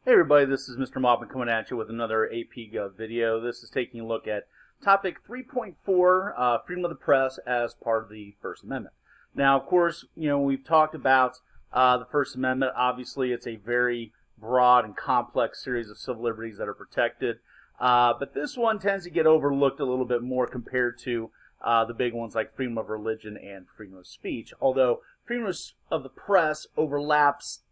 Hey everybody, this is Mr. Maupin coming at you with another AP Gov video. This is taking a look at topic 3.4, freedom of the press as part of the First Amendment. Now, of course, we've talked about the First Amendment. Obviously, it's a very broad and complex series of civil liberties that are protected. But this one tends to get overlooked a little bit more compared to the big ones like freedom of religion and freedom of speech. Although freedom of the press overlaps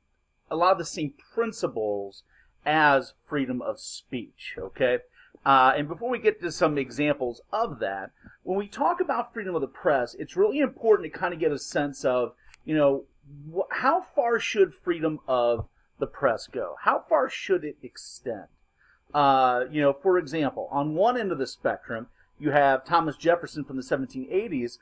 a lot of the same principles as freedom of speech, okay? And before we get to some examples of that, when we talk about freedom of the press, it's really important to kind of get a sense of, how far should freedom of the press go? How far should it extend? For example, on one end of the spectrum, you have Thomas Jefferson from the 1780s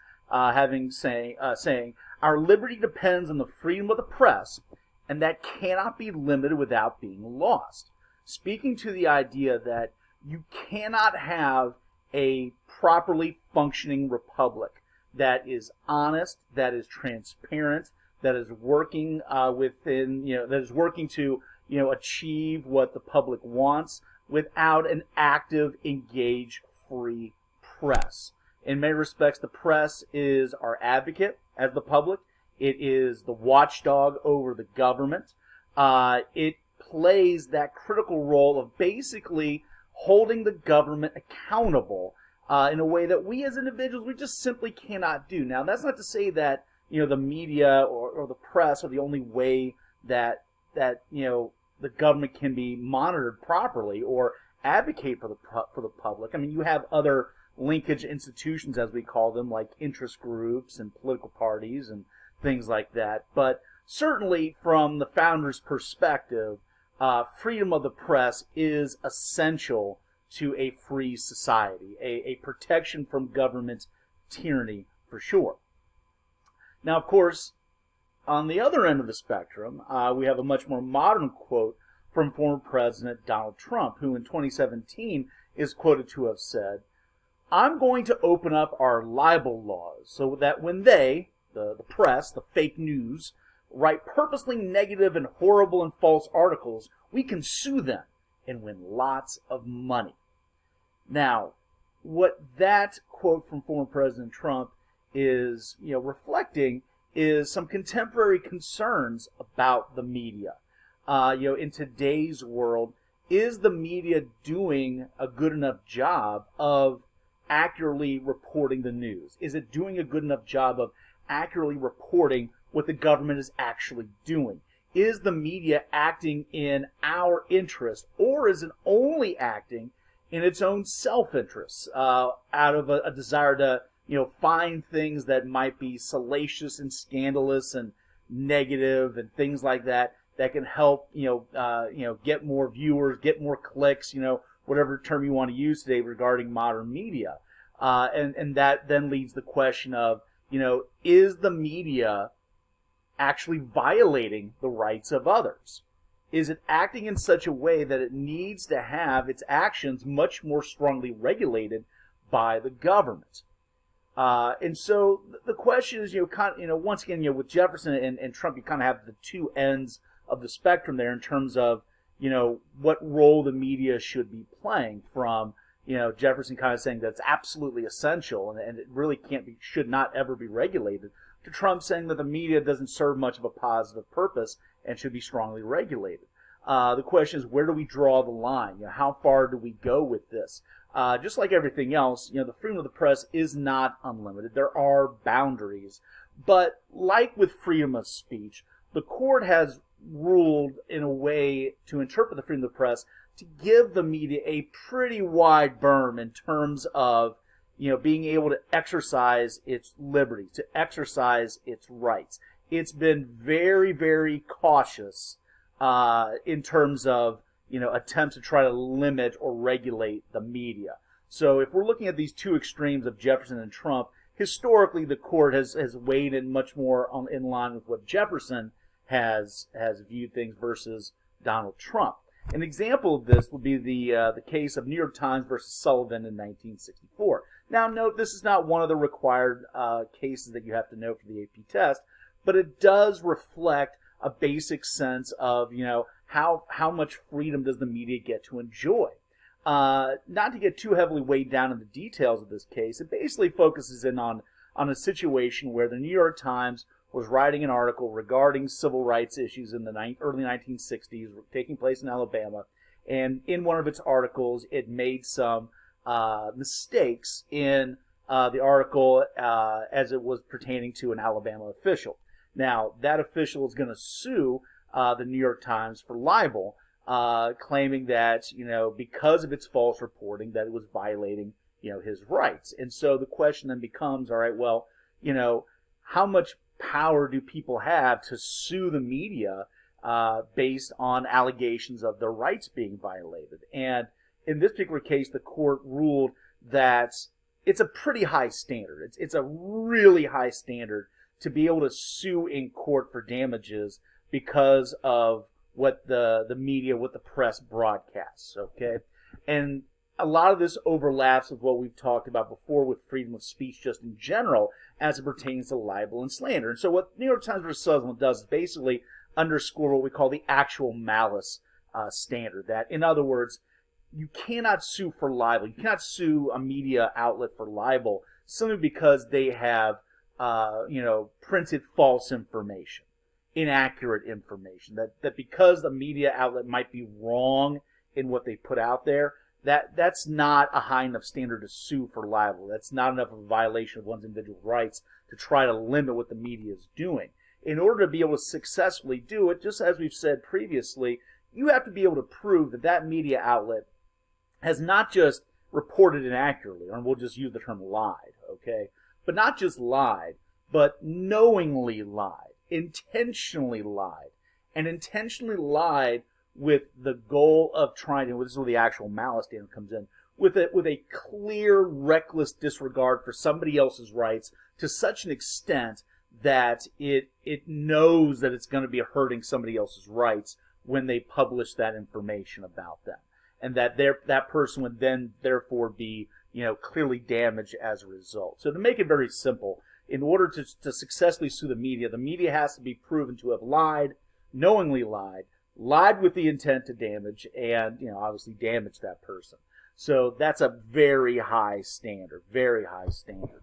saying, "Our liberty depends on the freedom of the press, and that cannot be limited without being lost," speaking to the idea that you cannot have a properly functioning republic that is honest, that is transparent, that is working that is working to achieve what the public wants without an active, engaged, free press. In many respects, the press is our advocate as the public. It is the watchdog over the government. It plays that critical role of basically holding the government accountable in a way that we as individuals, we just simply cannot do. Now, that's not to say that the media or the press are the only way that the government can be monitored properly or advocate for the public. I mean, you have other linkage institutions, as we call them, like interest groups and political parties and things like that. But certainly from the founders' perspective, freedom of the press is essential to a free society, a protection from government tyranny for sure. Now, of course, on the other end of the spectrum, we have a much more modern quote from former President Donald Trump, who in 2017 is quoted to have said, "I'm going to open up our libel laws so that when they, the press, the fake news, write purposely negative and horrible and false articles, we can sue them and win lots of money." Now, what that quote from former President Trump is, reflecting is some contemporary concerns about the media. In today's world, is the media doing a good enough job of accurately reporting the news? Is it doing a good enough job of accurately reporting what the government is actually doing? Is the media acting in our interest, or is it only acting in its own self-interest out of a desire to find things that might be salacious and scandalous and negative and things like that can help get more viewers, get more clicks, whatever term you want to use today regarding modern media. And that then leads the question of, is the media actually violating the rights of others? Is it acting in such a way that it needs to have its actions much more strongly regulated by the government? And so the question is, once again, with Jefferson and Trump, you kind of have the two ends of the spectrum there in terms of, what role the media should be playing. From, Jefferson kind of saying that it's absolutely essential and it really should not ever be regulated, to Trump saying that the media doesn't serve much of a positive purpose and should be strongly regulated. The question is, where do we draw the line? How far do we go with this? Just like everything else, the freedom of the press is not unlimited. There are boundaries. But like with freedom of speech, the court has ruled in a way to interpret the freedom of the press to give the media a pretty wide berm in terms of being able to exercise its liberty, to exercise its rights. It's been very, very cautious in terms of attempts to try to limit or regulate the media. So if we're looking at these two extremes of Jefferson and Trump, historically the court has weighed in much more in line with what Jefferson has viewed things versus Donald Trump. An example of this would be the case of New York Times versus Sullivan in 1964. Now, note, this is not one of the required cases that you have to know for the AP test, but it does reflect a basic sense of, how much freedom does the media get to enjoy? Not to get too heavily weighed down in the details of this case, it basically focuses in on a situation where the New York Times was writing an article regarding civil rights issues in the early 1960s taking place in Alabama. And in one of its articles, it made some mistakes in the article as it was pertaining to an Alabama official. Now, that official is going to sue the New York Times for libel, claiming that, because of its false reporting, that it was violating, his rights. And so the question then becomes, all right, well, how much power do people have to sue the media based on allegations of their rights being violated? And in this particular case, the court ruled that it's a pretty high standard. It's a really high standard to be able to sue in court for damages because of what the media, what the press broadcasts, okay? And a lot of this overlaps with what we've talked about before with freedom of speech just in general as it pertains to libel and slander. And so what New York Times versus Sutherland does is basically underscore what we call the actual malice standard. That, in other words, you cannot sue for libel. You cannot sue a media outlet for libel simply because they have, printed false information, inaccurate information. That because the media outlet might be wrong in what they put out there, that's not a high enough standard to sue for libel. That's not enough of a violation of one's individual rights to try to limit what the media is doing. In order to be able to successfully do it, just as we've said previously, you have to be able to prove that that media outlet has not just reported inaccurately, or we'll just use the term lied, okay? But not just lied, but knowingly lied, intentionally lied, and intentionally lied with the goal of trying to, this is where the actual malice standard comes in, with a clear, reckless disregard for somebody else's rights to such an extent that it knows that it's going to be hurting somebody else's rights when they publish that information about them. And that that person would then therefore be, clearly damaged as a result. So to make it very simple, in order to successfully sue the media has to be proven to have lied, knowingly lied with the intent to damage, and obviously damage that person. So that's a very high standard, very high standard.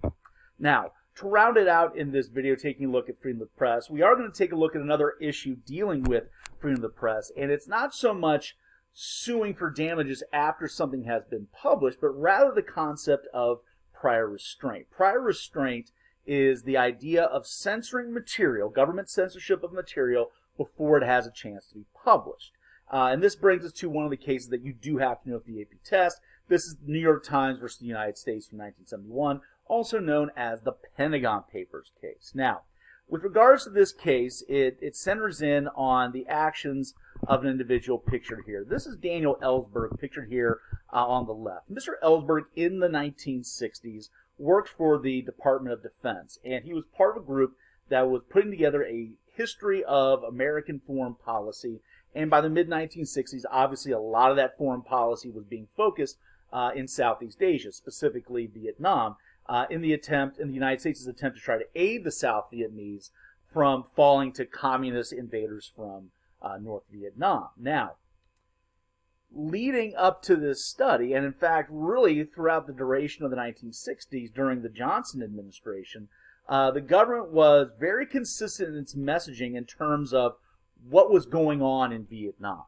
Now, to round it out in this video, taking a look at freedom of the press, we are going to take a look at another issue dealing with freedom of the press, and it's not so much suing for damages after something has been published, but rather the concept of prior restraint. Prior restraint is the idea of censoring material, government censorship of material, before it has a chance to be published. And this brings us to one of the cases that you do have to know for the AP test. This is the New York Times versus the United States from 1971, also known as the Pentagon Papers case. Now, with regards to this case, it centers in on the actions of an individual pictured here. This is Daniel Ellsberg, pictured here on the left. Mr. Ellsberg, in the 1960s, worked for the Department of Defense, and he was part of a group that was putting together a history of American foreign policy. And by the mid-1960s, obviously a lot of that foreign policy was being focused in Southeast Asia, specifically Vietnam, in the United States' attempt to try to aid the South Vietnamese from falling to communist invaders from North Vietnam. Now, leading up to this study, and in fact really throughout the duration of the 1960s during the Johnson administration, the government was very consistent in its messaging in terms of what was going on in Vietnam.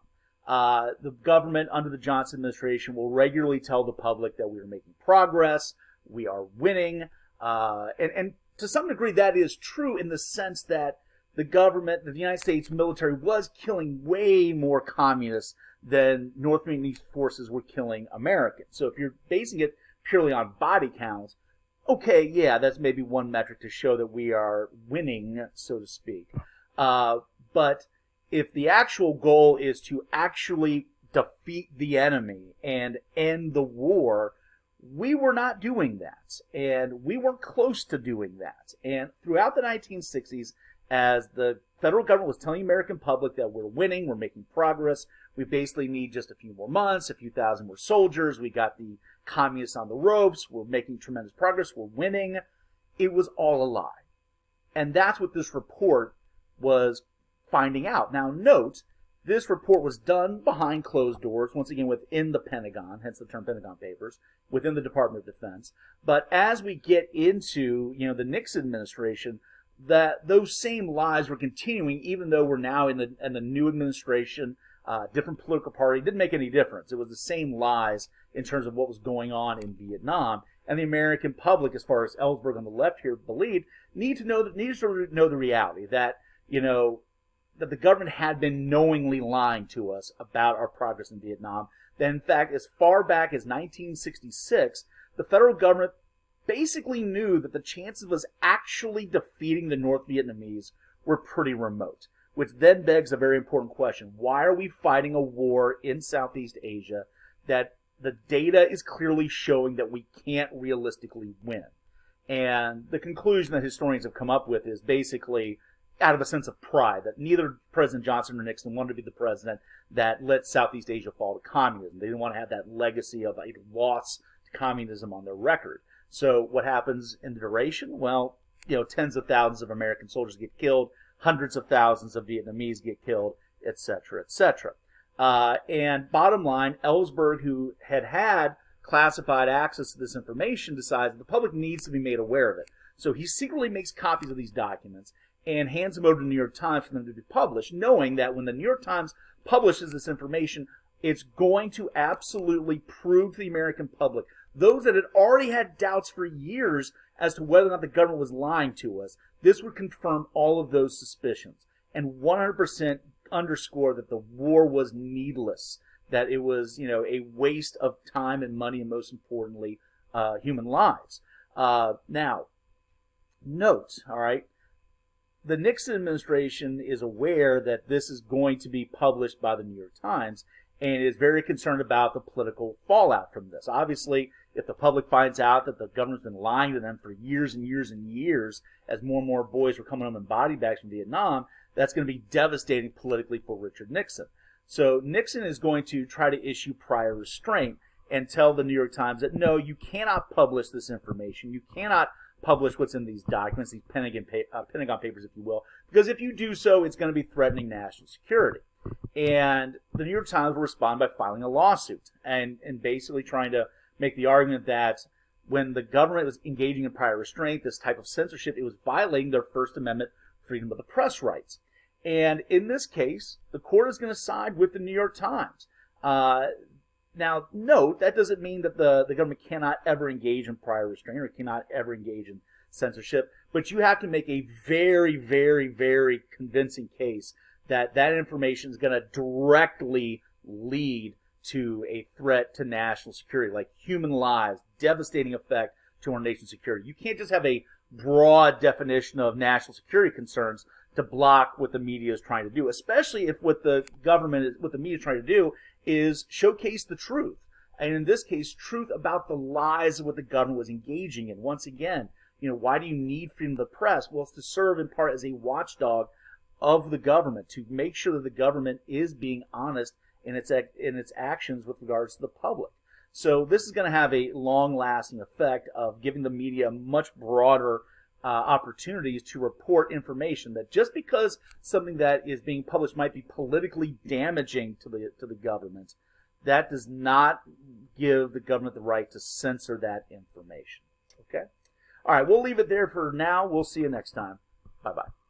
The government under the Johnson administration will regularly tell the public that we are making progress, we are winning, and to some degree that is true in the sense that the government, the United States military, was killing way more communists than North Vietnamese forces were killing Americans. So if you're basing it purely on body counts, okay, yeah, that's maybe one metric to show that we are winning, so to speak. But if the actual goal is to actually defeat the enemy and end the war, we were not doing that. And we weren't close to doing that. And throughout the 1960s, as the federal government was telling the American public that we're winning, we're making progress, we basically need just a few more months, a few thousand more soldiers, we got the communists on the ropes, we're making tremendous progress, we're winning, it was all a lie. And that's what this report was finding out. Now note This report was done behind closed doors, once again within the Pentagon, hence the term Pentagon Papers, within the Department of Defense. But as we get into, the Nixon administration, that those same lies were continuing, even though we're now in the new administration, different political party. It didn't make any difference. It was the same lies in terms of what was going on in Vietnam. And the American public, as far as Ellsberg on the left here believed, needed to know the reality that, that the government had been knowingly lying to us about our progress in Vietnam. That in fact, as far back as 1966, the federal government basically knew that the chances of us actually defeating the North Vietnamese were pretty remote. Which then begs a very important question. Why are we fighting a war in Southeast Asia that the data is clearly showing that we can't realistically win? And the conclusion that historians have come up with is basically out of a sense of pride, that neither President Johnson or Nixon wanted to be the president that let Southeast Asia fall to communism. They didn't want to have that legacy of a loss to communism on their record. So what happens in the duration? Well, tens of thousands of American soldiers get killed, hundreds of thousands of Vietnamese get killed, etc., etc. And bottom line, Ellsberg, who had classified access to this information, decides that the public needs to be made aware of it. So he secretly makes copies of these documents and hands them over to the New York Times for them to be published, knowing that when the New York Times publishes this information, it's going to absolutely prove to the American public, those that had already had doubts for years as to whether or not the government was lying to us, this would confirm all of those suspicions and 100% underscore that the war was needless, that it was, a waste of time and money, and most importantly, human lives. Now, note, all right, the Nixon administration is aware that this is going to be published by the New York Times and is very concerned about the political fallout from this. Obviously, if the public finds out that the government's been lying to them for years and years and years, as more and more boys were coming home in body bags from Vietnam, that's going to be devastating politically for Richard Nixon. So Nixon is going to try to issue prior restraint and tell the New York Times that, no, you cannot publish this information. You cannot publish what's in these documents, these Pentagon Papers, if you will, because if you do so, it's going to be threatening national security. And the New York Times will respond by filing a lawsuit and basically trying to make the argument that when the government was engaging in prior restraint, this type of censorship, it was violating their First Amendment freedom of the press rights. And in this case, the court is going to side with the New York Times. Now, note, that doesn't mean that the government cannot ever engage in prior restraint or cannot ever engage in censorship, but you have to make a very, very, very convincing case that that information is going to directly lead to a threat to national security, like human lives, devastating effect to our nation's security. You can't just have a broad definition of national security concerns to block what the media is trying to do, especially if what the media is trying to do is showcase the truth. And in this case, truth about the lies of what the government was engaging in. Once again, why do you need freedom of the press? Well, it's to serve in part as a watchdog of the government, to make sure that the government is being honest in its actions with regards to the public. So this is going to have a long-lasting effect of giving the media much broader opportunities to report information, that just because something that is being published might be politically damaging to the government, that does not give the government the right to censor that information. Okay? All right, we'll leave it there for now. We'll see you next time. Bye-bye.